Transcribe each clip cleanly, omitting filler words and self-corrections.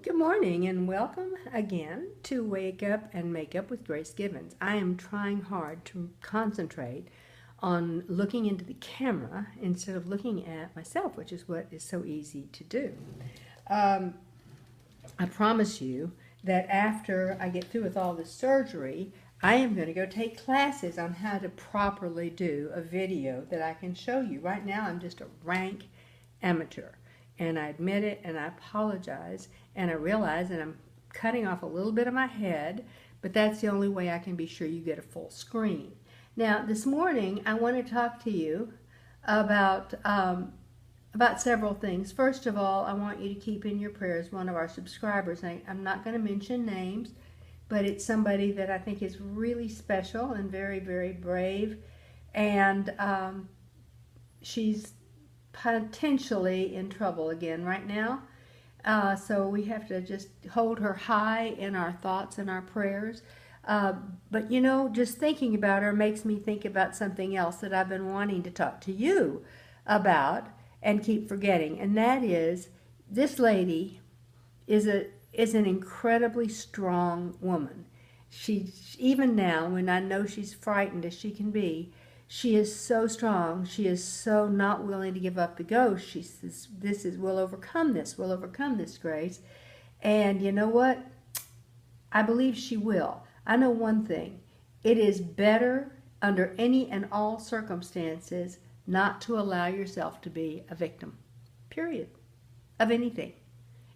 Good morning and welcome again to Wake Up and Make Up with Grace Givens. I am trying hard to concentrate on looking into the camera instead of looking at myself, which is what is so easy to do. I promise you that after I get through with all the surgery, I am going to go take classes on how to properly do a video that I can show you. Right now I'm just a rank amateur. And I admit it, and I apologize, and I realize that I'm cutting off a little bit of my head, but that's the only way I can be sure you get a full screen. Now, this morning, I want to talk to you about several things. First of all, I want you to keep in your prayers one of our subscribers. I'm not going to mention names, but it's somebody that I think is really special and very, very brave, and she's potentially in trouble again right now. So we have to just hold her high in our thoughts and our prayers. But you know, just thinking about her makes me think about something else that I've been wanting to talk to you about and keep forgetting. And that is, this lady is an incredibly strong woman. Even now, when I know she's frightened as she can be, she is so strong. She is so not willing to give up the ghost. She says, we'll overcome this, Grace. And you know what? I believe she will. I know one thing. It is better under any and all circumstances not to allow yourself to be a victim, period, of anything.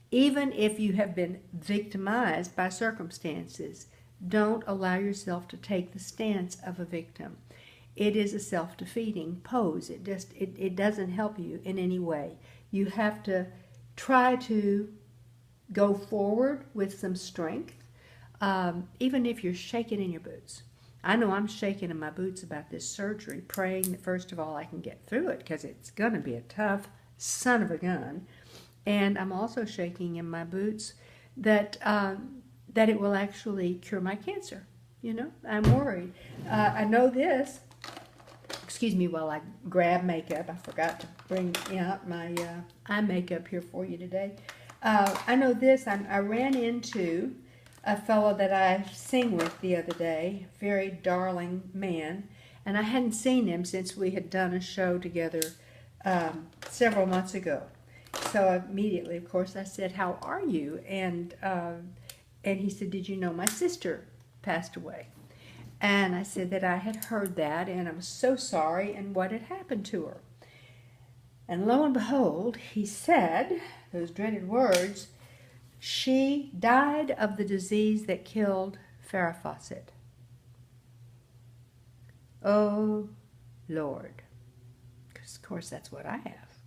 Even if you have been victimized by circumstances, don't allow yourself to take the stance of a victim. It is a self-defeating pose. It doesn't help you in any way. You have to try to go forward with some strength, even if you're shaking in your boots. I know I'm shaking in my boots about this surgery, praying that first of all I can get through it, because it's going to be a tough son of a gun. And I'm also shaking in my boots that it will actually cure my cancer. You know, I'm worried. I know this. Excuse me while I grab makeup. I forgot to bring out my eye makeup here for you today. I know this. I ran into a fellow that I sing with the other day, very darling man, and I hadn't seen him since we had done a show together several months ago. So immediately, of course, I said, "How are you?" And he said, "Did you know my sister passed away?" And I said that I had heard that, and I was so sorry, and what had happened to her. And lo and behold, he said those dreaded words, "She died of the disease that killed Farrah Fawcett." Oh, Lord. Because, of course, that's what I have.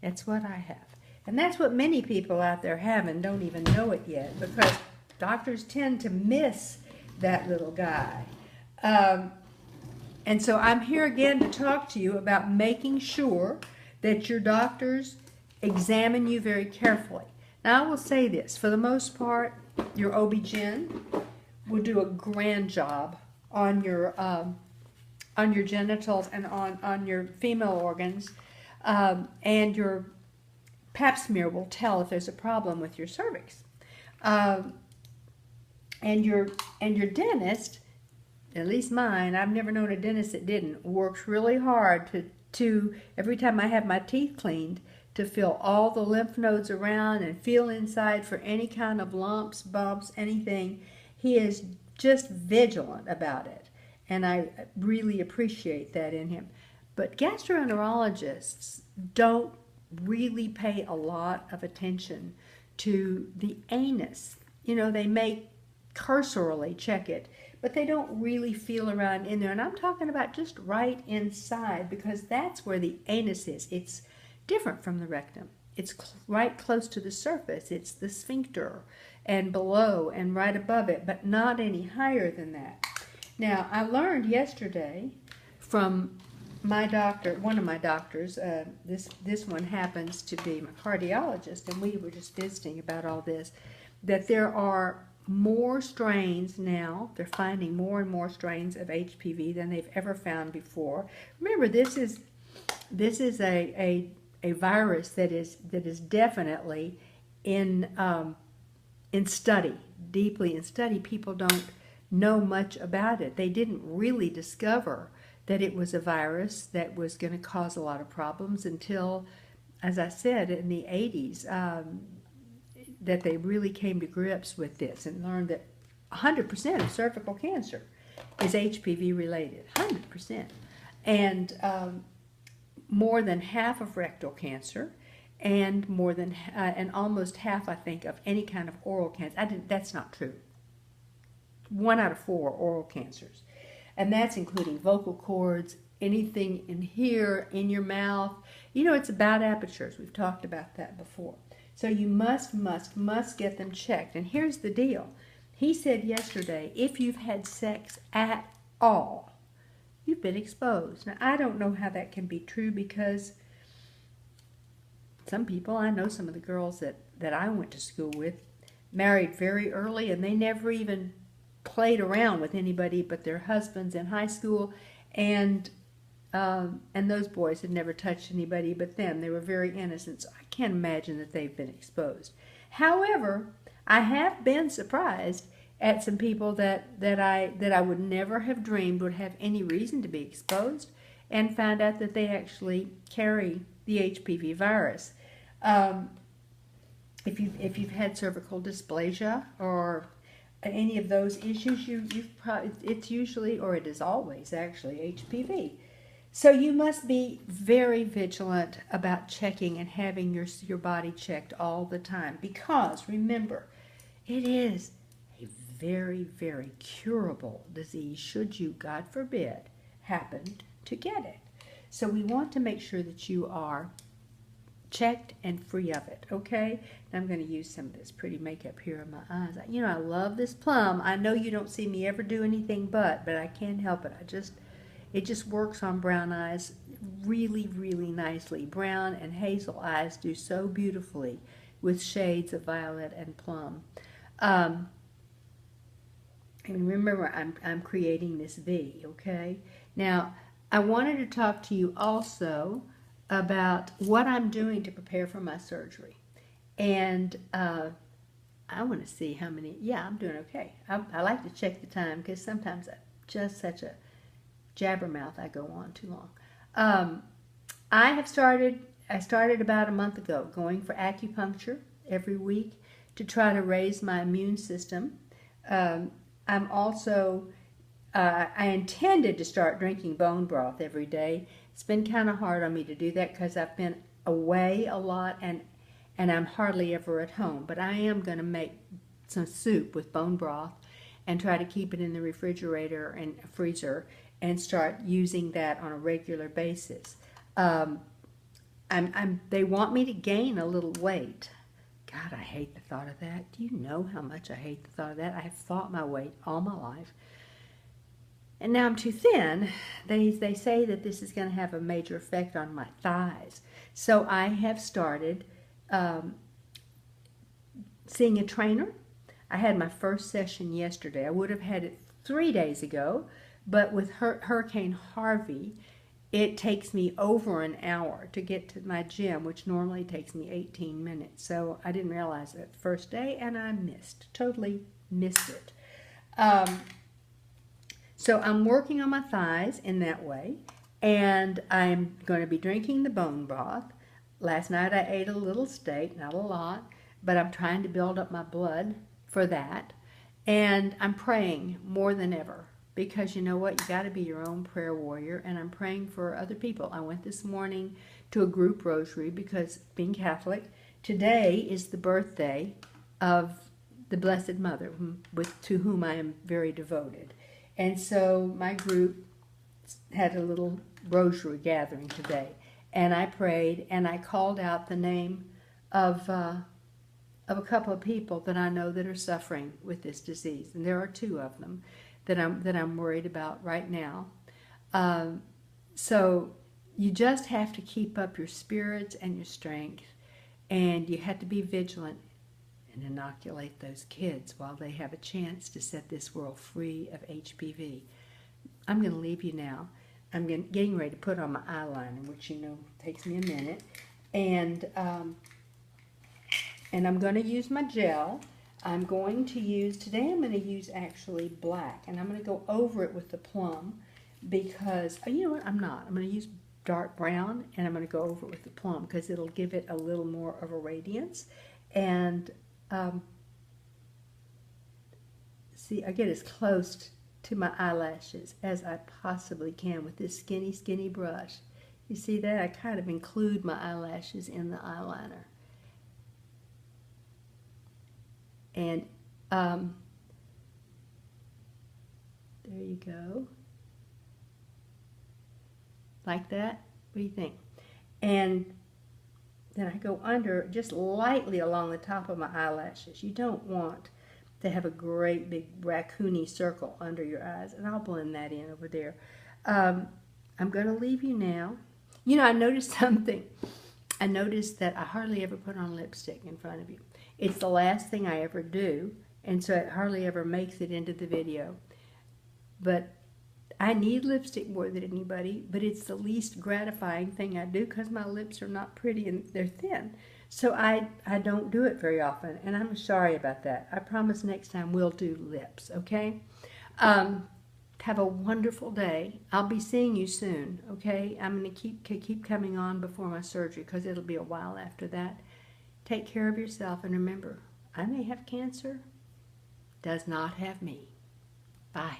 That's what I have. And that's what many people out there have and don't even know it yet, because doctors tend to miss that little guy. And so I'm here again to talk to you about making sure that your doctors examine you very carefully. Now, I will say this. For the most part, your OB-GYN will do a grand job on your genitals and on your female organs, and your pap smear will tell if there's a problem with your cervix. And your dentist, at least mine, I've never known a dentist that didn't, works really hard to every time I have my teeth cleaned, to feel all the lymph nodes around and feel inside for any kind of lumps, bumps, anything. He is just vigilant about it, and I really appreciate that in him. But gastroenterologists don't really pay a lot of attention to the anus. You know, they may cursorily check it, but they don't really feel around in there. And I'm talking about just right inside, because that's where the anus is. It's different from the rectum. It's right close to the surface. It's the sphincter and below and right above it, but not any higher than that. Now, I learned yesterday from my doctor, one of my doctors, this one happens to be my cardiologist, and we were just visiting about all this, that there are more strains now. They're finding more and more strains of HPV than they've ever found before. Remember, this is a virus that is definitely in in study, deeply in study, people don't know much about it. They didn't really discover that it was a virus that was going to cause a lot of problems until, as I said, in the 80s, that they really came to grips with this and learned that 100% of cervical cancer is HPV related, 100%. And more than half of rectal cancer, and more than and almost half, I think, of any kind of oral cancer. That's not true. 1 out of 4 oral cancers, and that's including vocal cords, anything in here, in your mouth. You know, it's about apertures. We've talked about that before. So you must get them checked. And here's the deal. He said yesterday, if you've had sex at all, you've been exposed. Now, I don't know how that can be true, because some people, I know some of the girls that I went to school with, married very early, and they never even played around with anybody but their husbands in high school, and those boys had never touched anybody but them. They were very innocent, so I can't imagine that they've been exposed. However, I have been surprised at some people that I would never have dreamed would have any reason to be exposed, and found out that they actually carry the HPV virus. If you've had cervical dysplasia or any of those issues, you've probably, it's usually, or it is always actually, HPV. So you must be very vigilant about checking and having your body checked all the time, because remember, it is a very, very curable disease should you, God forbid, happen to get it. So we want to make sure that you are checked and free of it, okay? Now I'm going to use some of this pretty makeup here on my eyes. You know, I love this plum. I know you don't see me ever do anything but I can't help it. It just works on brown eyes really, really nicely. Brown and hazel eyes do so beautifully with shades of violet and plum. And remember, I'm creating this V, okay? Now, I wanted to talk to you also about what I'm doing to prepare for my surgery. And I want to see how many, yeah, I'm doing okay. I like to check the time, because sometimes I'm just such a jabbermouth, I go on too long. I started about a month ago going for acupuncture every week to try to raise my immune system. I'm also, I intended to start drinking bone broth every day. It's been kind of hard on me to do that because I've been away a lot and I'm hardly ever at home. But I am going to make some soup with bone broth and try to keep it in the refrigerator and freezer and start using that on a regular basis. They want me to gain a little weight. God, I hate the thought of that. Do you know how much I hate the thought of that? I have fought my weight all my life. And now I'm too thin. They say that this is going to have a major effect on my thighs. So I have started seeing a trainer. I had my first session yesterday. I would have had it 3 days ago, but with Hurricane Harvey, it takes me over an hour to get to my gym, which normally takes me 18 minutes. So I didn't realize that the first day, and I totally missed it. So I'm working on my thighs in that way, and I'm going to be drinking the bone broth. Last night I ate a little steak, not a lot, but I'm trying to build up my blood for that. And I'm praying more than ever, because you know what? You got to be your own prayer warrior, and I'm praying for other people. I went this morning to a group rosary because, being Catholic, today is the birthday of the Blessed Mother, to whom I am very devoted. And so my group had a little rosary gathering today, and I prayed, and I called out the name of a couple of people that I know that are suffering with this disease, and there are 2 of them that I'm worried about right now. So you just have to keep up your spirits and your strength, and you have to be vigilant and inoculate those kids while they have a chance to set this world free of HPV. I'm going to leave you now. I'm getting ready to put on my eyeliner, which you know takes me a minute, and I'm going to use my gel. I'm going to use, today I'm going to use actually black, and I'm going to go over it with the plum because, you know what, I'm not. I'm going to use dark brown, and I'm going to go over it with the plum because it'll give it a little more of a radiance. And see, I get as close to my eyelashes as I possibly can with this skinny brush. You see that? I kind of include my eyelashes in the eyeliner. And there you go. Like that? What do you think? And then I go under just lightly along the top of my eyelashes. You don't want to have a great big raccoony circle under your eyes. And I'll blend that in over there. I'm going to leave you now. You know, I noticed something. I noticed that I hardly ever put on lipstick in front of you. It's the last thing I ever do, and so it hardly ever makes it into the video. But I need lipstick more than anybody, but it's the least gratifying thing I do because my lips are not pretty and they're thin. So I don't do it very often, and I'm sorry about that. I promise next time we'll do lips, okay? Have a wonderful day. I'll be seeing you soon, okay? I'm going to keep coming on before my surgery because it'll be a while after that. Take care of yourself, and remember, I may have cancer, does not have me. Bye.